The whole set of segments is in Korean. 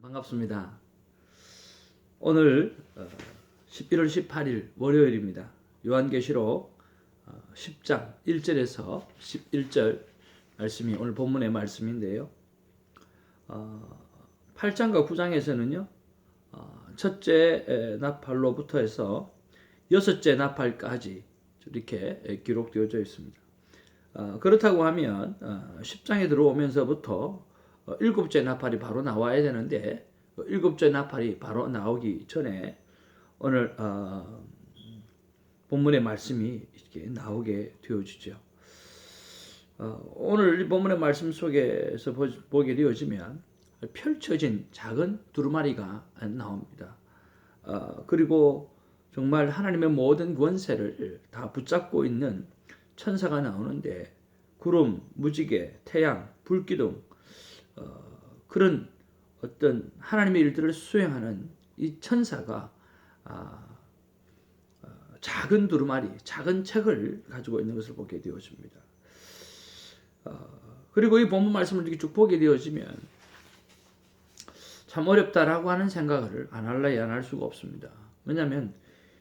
반갑습니다. 오늘 11월 18일 월요일입니다. 요한계시록 10장 1절에서 11절 말씀이 오늘 본문의 말씀인데요. 8장과 9장에서는요. 첫째 나팔로부터 해서 여섯째 나팔까지 이렇게 기록되어져 있습니다. 그렇다고 하면 10장에 들어오면서부터 일곱째 나팔이 바로 나와야 되는데 일곱째 나팔이 바로 나오기 전에 오늘 본문의 말씀이 이렇게 나오게 되어지죠. 오늘 이 본문의 말씀 속에서 보게 되어지면 펼쳐진 작은 두루마리가 나옵니다. 그리고 정말 하나님의 모든 권세를 다 붙잡고 있는 천사가 나오는데 구름, 무지개, 태양, 불기둥 그런 어떤 하나님의 일들을 수행하는 이 천사가 작은 두루마리, 작은 책을 가지고 있는 것을 보게 되어집니다. 그리고 이 본문 말씀을 이렇게 쭉 보게 되어지면 참 어렵다라고 하는 생각을 안 할래야 안 할 수가 없습니다. 왜냐하면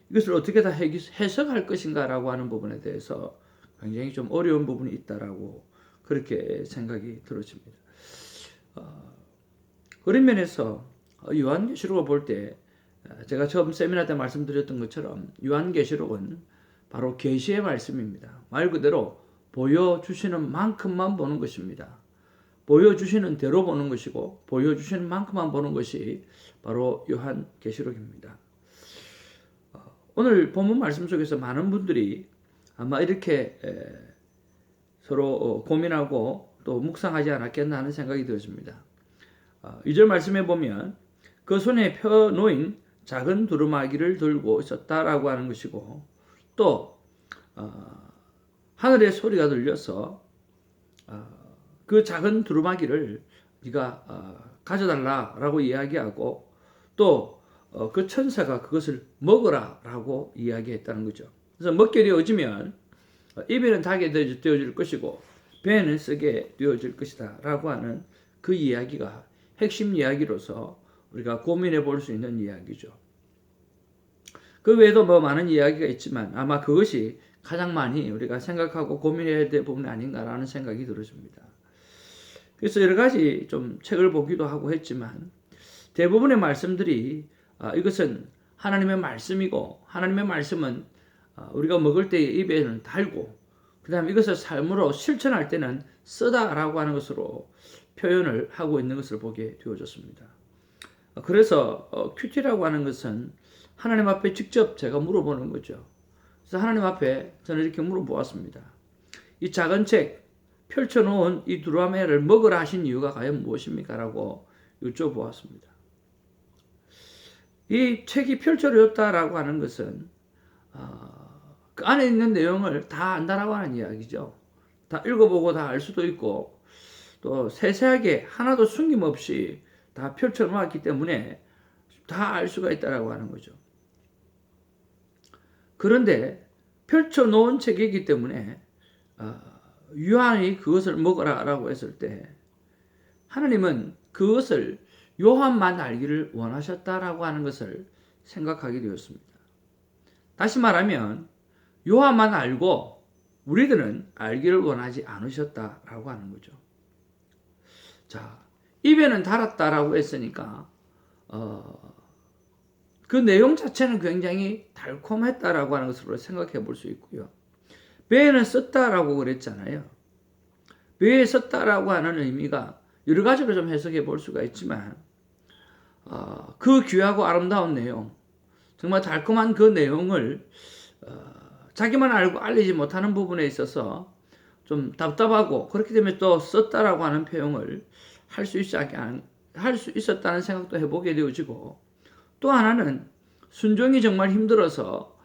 이것을 어떻게 다 해석할 것인가라고 하는 부분에 대해서 굉장히 좀 어려운 부분이 있다라고 그렇게 생각이 들어집니다. 그런 면에서 요한계시록을 볼 때 제가 처음 세미나 때 말씀드렸던 것처럼 요한계시록은 바로 계시의 말씀입니다. 말 그대로 보여주시는 만큼만 보는 것입니다. 보여주시는 대로 보는 것이고 보여주시는 만큼만 보는 것이 바로 요한계시록입니다. 오늘 본문 말씀 속에서 많은 분들이 아마 이렇게 서로 고민하고 또 묵상하지 않았겠나 하는 생각이 들었습니다. 2절 말씀에 보면 그 손에 펴놓인 작은 두루마기를 들고 있었다라고 하는 것이고 또 하늘의 소리가 들려서 그 작은 두루마기를 네가 가져달라라고 이야기하고 또 그 천사가 그것을 먹으라라고 이야기했다는 거죠. 그래서 먹게 되어지면 입에는 닿게 되어질 것이고 배에는 쓰게 되어질 것이다 라고 하는 그 이야기가 핵심 이야기로서 우리가 고민해 볼 수 있는 이야기죠. 그 외에도 뭐 많은 이야기가 있지만 아마 그것이 가장 많이 우리가 생각하고 고민해야 될 부분이 아닌가라는 생각이 들어집니다. 그래서 여러 가지 좀 책을 보기도 하고 했지만 대부분의 말씀들이 이것은 하나님의 말씀이고 하나님의 말씀은 우리가 먹을 때 입에는 달고 그 다음에 이것을 삶으로 실천할 때는 쓰다라고 하는 것으로 표현을 하고 있는 것을 보게 되어졌습니다. 그래서 큐티라고 하는 것은 하나님 앞에 직접 제가 물어보는 거죠. 그래서 하나님 앞에 저는 이렇게 물어보았습니다. 이 작은 책 펼쳐놓은 이 두루마리를 먹으라 하신 이유가 과연 무엇입니까? 라고 여쭤보았습니다. 이 책이 펼쳐졌다라고 하는 것은 그 안에 있는 내용을 다 안다라고 하는 이야기죠. 다 읽어보고 다 알 수도 있고 또 세세하게 하나도 숨김없이 다 펼쳐놓았기 때문에 다 알 수가 있다라고 하는 거죠. 그런데 펼쳐놓은 책이기 때문에 요한이 그것을 먹으라라고 했을 때 하나님은 그것을 요한만 알기를 원하셨다라고 하는 것을 생각하게 되었습니다. 다시 말하면 요한만 알고 우리들은 알기를 원하지 않으셨다라고 하는 거죠. 자, 입에는 달았다라고 했으니까 그 내용 자체는 굉장히 달콤했다라고 하는 것으로 생각해 볼 수 있고요. 배에는 썼다라고 그랬잖아요. 배에 썼다라고 하는 의미가 여러 가지로 좀 해석해 볼 수가 있지만 그 귀하고 아름다운 내용, 정말 달콤한 그 내용을 자기만 알고 알리지 못하는 부분에 있어서 좀 답답하고 그렇기 때문에 또 썼다라고 하는 표현을 할 수 있었다는 생각도 해보게 되어지고 또 하나는 순종이 정말 힘들어서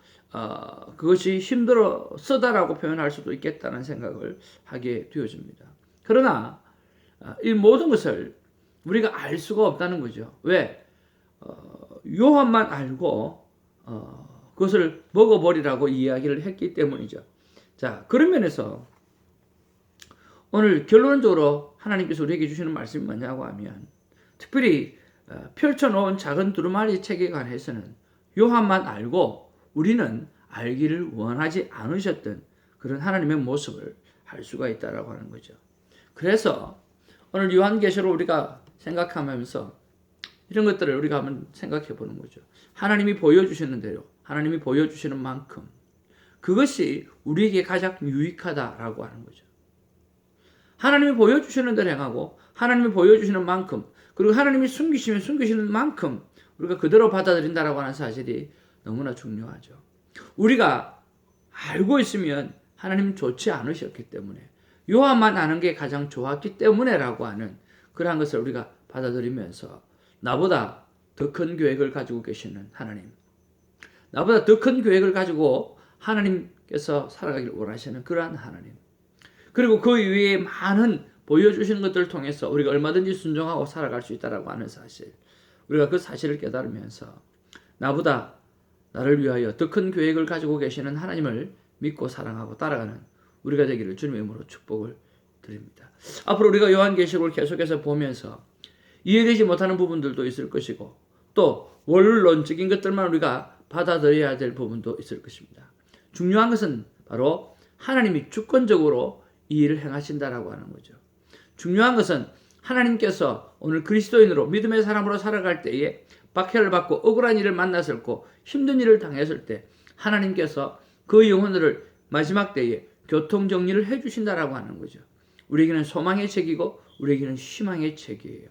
그것이 힘들어 쓰다라고 표현할 수도 있겠다는 생각을 하게 되어집니다. 그러나 이 모든 것을 우리가 알 수가 없다는 거죠. 왜? 요한만 알고 그것을 먹어버리라고 이야기를 했기 때문이죠. 자, 그런 면에서 오늘 결론적으로 하나님께서 우리에게 주시는 말씀이 뭐냐고 하면 특별히 펼쳐놓은 작은 두루마리 책에 관해서는 요한만 알고 우리는 알기를 원하지 않으셨던 그런 하나님의 모습을 알 수가 있다라고 하는 거죠. 그래서 오늘 요한계시록 우리가 생각하면서 이런 것들을 우리가 한번 생각해 보는 거죠. 하나님이 보여주시는 대로, 하나님이 보여주시는 만큼 그것이 우리에게 가장 유익하다라고 하는 거죠. 하나님이 보여주시는 대로 행하고 하나님이 보여주시는 만큼, 그리고 하나님이 숨기시면 숨기시는 만큼 우리가 그대로 받아들인다라고 하는 사실이 너무나 중요하죠. 우리가 알고 있으면 하나님 좋지 않으셨기 때문에, 요한만 아는 게 가장 좋았기 때문에라고 하는 그러한 것을 우리가 받아들이면서 나보다 더 큰 계획을 가지고 계시는 하나님, 나보다 더 큰 계획을 가지고 하나님께서 살아가기를 원하시는 그러한 하나님, 그리고 그 이외에 많은 보여주시는 것들을 통해서 우리가 얼마든지 순종하고 살아갈 수 있다라고 하는 사실, 우리가 그 사실을 깨달으면서 나보다 나를 위하여 더 큰 계획을 가지고 계시는 하나님을 믿고 사랑하고 따라가는 우리가 되기를 주님의 이름으로 축복을 드립니다. 앞으로 우리가 요한계시록을 계속해서 보면서 이해되지 못하는 부분들도 있을 것이고, 또 원론적인 것들만 우리가 받아들여야 될 부분도 있을 것입니다. 중요한 것은 바로 하나님이 주권적으로 이 일을 행하신다라고 하는 거죠. 중요한 것은 하나님께서 오늘 그리스도인으로 믿음의 사람으로 살아갈 때에 박해를 받고 억울한 일을 만났을 때, 힘든 일을 당했을 때 하나님께서 그 영혼들을 마지막 때에 교통정리를 해주신다라고 하는 거죠. 우리에게는 소망의 책이고 우리에게는 희망의 책이에요.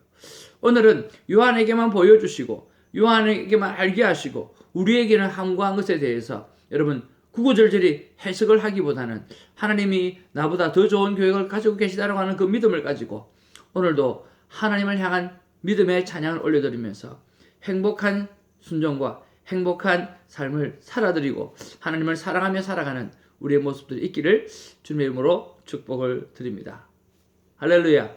오늘은 요한에게만 보여주시고 요한에게만 알게 하시고 우리에게는 함구한 것에 대해서 여러분 구구절절히 해석을 하기보다는 하나님이 나보다 더 좋은 계획을 가지고 계시다라고 하는 그 믿음을 가지고 오늘도 하나님을 향한 믿음의 찬양을 올려드리면서 행복한 순종과 행복한 삶을 살아드리고 하나님을 사랑하며 살아가는 우리의 모습들이 있기를 주님의 이름으로 축복을 드립니다. 할렐루야.